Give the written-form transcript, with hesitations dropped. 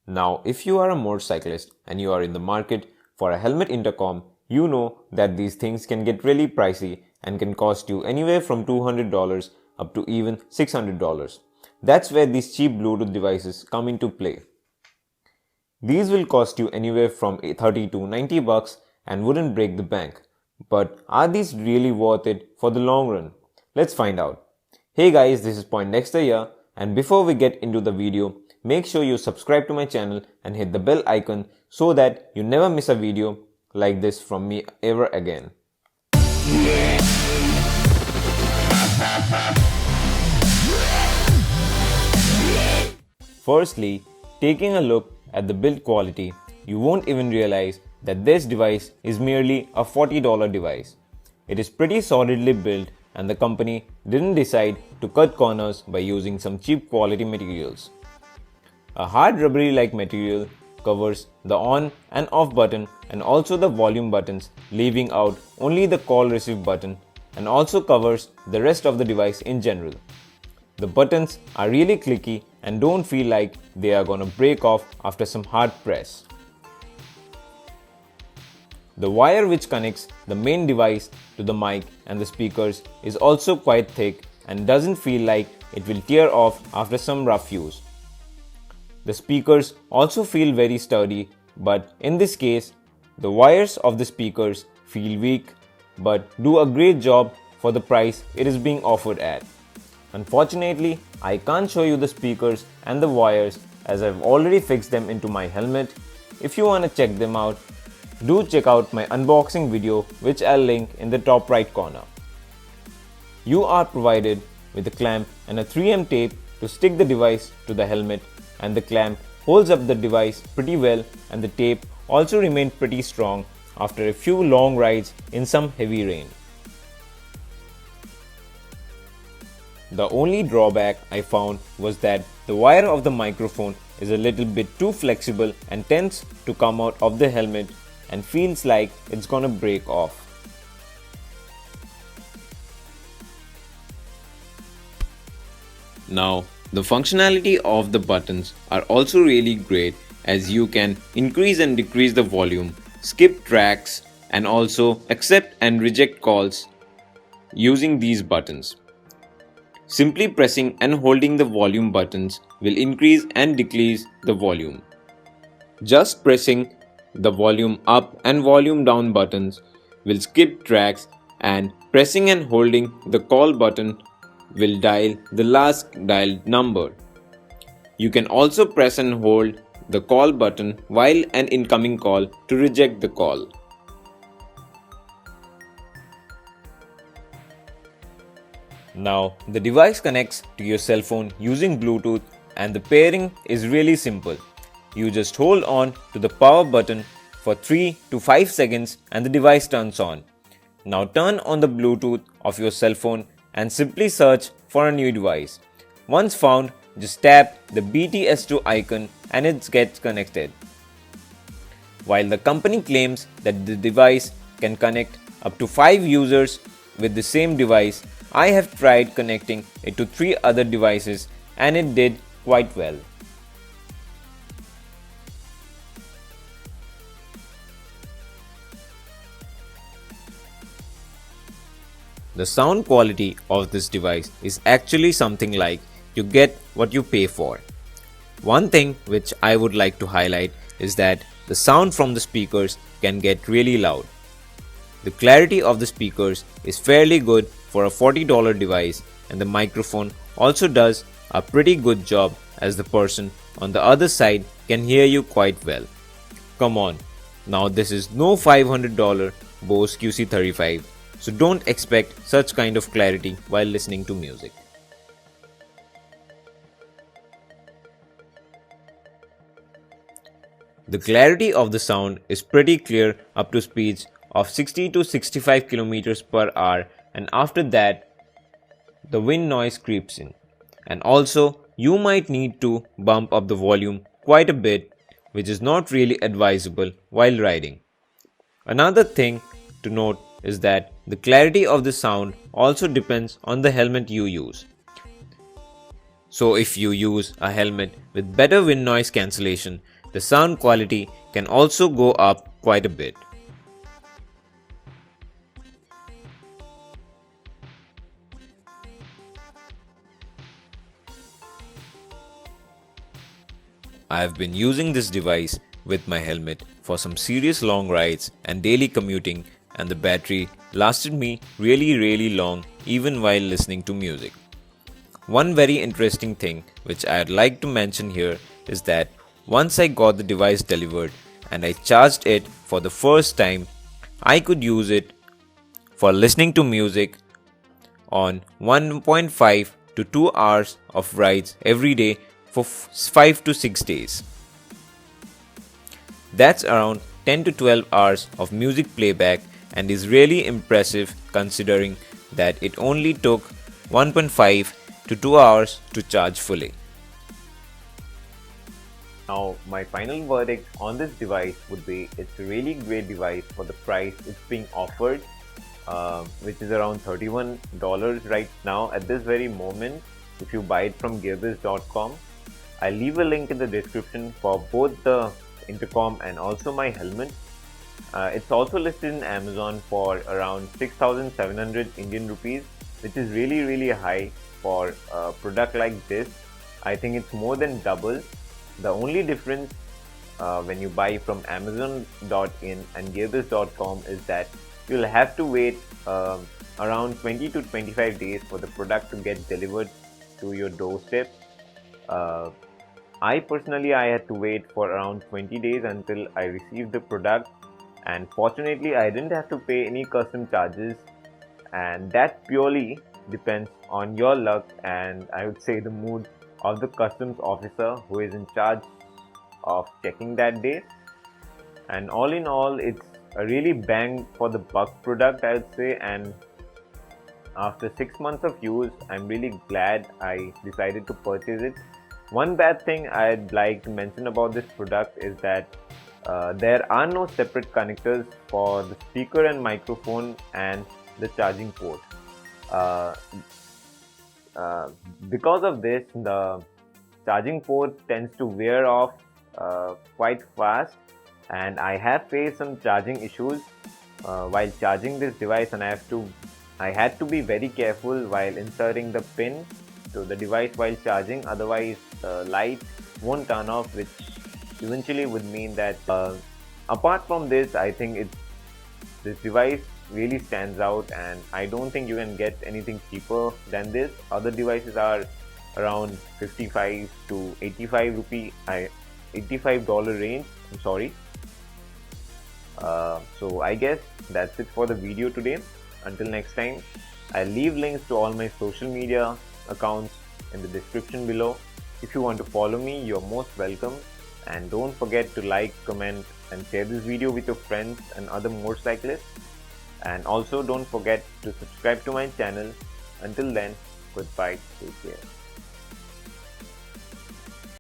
Now, if you are a motorcyclist and you are in the market for a helmet intercom, you know that these things can get really pricey and can cost you anywhere from $200 up to even $600. That's where these cheap Bluetooth devices come into play. These will cost you anywhere from 30 to 90 bucks and wouldn't break the bank. But are these really worth it for the long run? Let's find out. Hey guys, this is Poindexter here, and before we get into the video, make sure you subscribe to my channel and hit the bell icon so that you never miss a video like this from me ever again. Firstly, taking a look at the build quality, you won't even realize that this device is merely a $40 device. It is pretty solidly built, and the company didn't decide to cut corners by using some cheap quality materials. A hard rubbery like material covers the on and off button and also the volume buttons, leaving out only the call receive button, and also covers the rest of the device in general. The buttons are really clicky and don't feel like they are gonna break off after some hard press. The wire which connects the main device to the mic and the speakers is also quite thick and doesn't feel like it will tear off after some rough use. The speakers also feel very sturdy, but in this case, the wires of the speakers feel weak but do a great job for the price it is being offered at. Unfortunately, I can't show you the speakers and the wires as I've already fixed them into my helmet. If you want to check them out, do check out my unboxing video, which I'll link in the top right corner. You are provided with a clamp and a 3M tape to stick the device to the helmet, and the clamp holds up the device pretty well, and the tape also remained pretty strong after a few long rides in some heavy rain. The only drawback I found was that the wire of the microphone is a little bit too flexible and tends to come out of the helmet and feels like it's gonna break off. Now, the functionality of the buttons are also really great, as you can increase and decrease the volume, skip tracks, and also accept and reject calls using these buttons. Simply pressing and holding the volume buttons will increase and decrease the volume. Just pressing the volume up and volume down buttons will skip tracks, and pressing and holding the call button will dial the last dialed number. You can also press and hold the call button while an incoming call to reject the call. Now, the device connects to your cell phone using Bluetooth, and the pairing is really simple. You just hold on to the power button for 3 to 5 seconds and the device turns on. Now turn on the Bluetooth of your cell phone and simply search for a new device. Once found, just tap the BTS2 icon and it gets connected. While the company claims that the device can connect up to 5 users with the same device, I have tried connecting it to 3 other devices and it did quite well. The sound quality of this device is actually something like you get what you pay for. One thing which I would like to highlight is that the sound from the speakers can get really loud. The clarity of the speakers is fairly good for a $40 device, and the microphone also does a pretty good job, as the person on the other side can hear you quite well. Come on, now this is no $500 Bose QC35, so don't expect such kind of clarity while listening to music. The clarity of the sound is pretty clear up to speeds of 60 to 65 km per hour, and after that the wind noise creeps in. And also you might need to bump up the volume quite a bit, which is not really advisable while riding. Another thing to note is that the clarity of the sound also depends on the helmet you use. So if you use a helmet with better wind noise cancellation, the sound quality can also go up quite a bit. I have been using this device with my helmet for some serious long rides and daily commuting, and the battery lasted me really long even while listening to music. One very interesting thing which I'd like to mention here is that once I got the device delivered and I charged it for the first time, I could use it for listening to music on 1.5 to 2 hours of rides every day for 5 to 6 days. That's around 10 to 12 hours of music playback and is really impressive considering that it only took 1.5 to 2 hours to charge fully. Now, my final verdict on this device would be it's a really great device for the price it's being offered, which is around $31 right now at this very moment if you buy it from gearbiz.com. I'll leave a link in the description for both the intercom and also my helmet. It's also listed in Amazon for around 6,700 Indian rupees, which is really high for a product like this. I think it's more than double. The only difference when you buy from Amazon.in and gearbiz.com is that you'll have to wait around 20 to 25 days for the product to get delivered to your doorstep. I personally had to wait for around 20 days until I received the product, and fortunately I didn't have to pay any custom charges, and that purely depends on your luck and I would say the mood of the customs officer who is in charge of checking that day. And all in all, it's a really bang for the buck product, I would say, and after 6 months of use I'm really glad I decided to purchase it. One bad thing I'd like to mention about this product is that there are no separate connectors for the speaker and microphone and the charging port. Because of this, the charging port tends to wear off quite fast, and I have faced some charging issues while charging this device, and I had to be very careful while inserting the pin to the device while charging, otherwise the light won't turn off, which eventually would mean that apart from this, I think this device really stands out, and I don't think you can get anything cheaper than this. Other devices are around 55 to 85 rupee, $85 range. I'm sorry. So I guess that's it for the video today. Until next time, I'll leave links to all my social media accounts in the description below. If you want to follow me, you're most welcome, and don't forget to like, comment and share this video with your friends and other motorcyclists, and also don't forget to subscribe to my channel. Until then, goodbye, take care.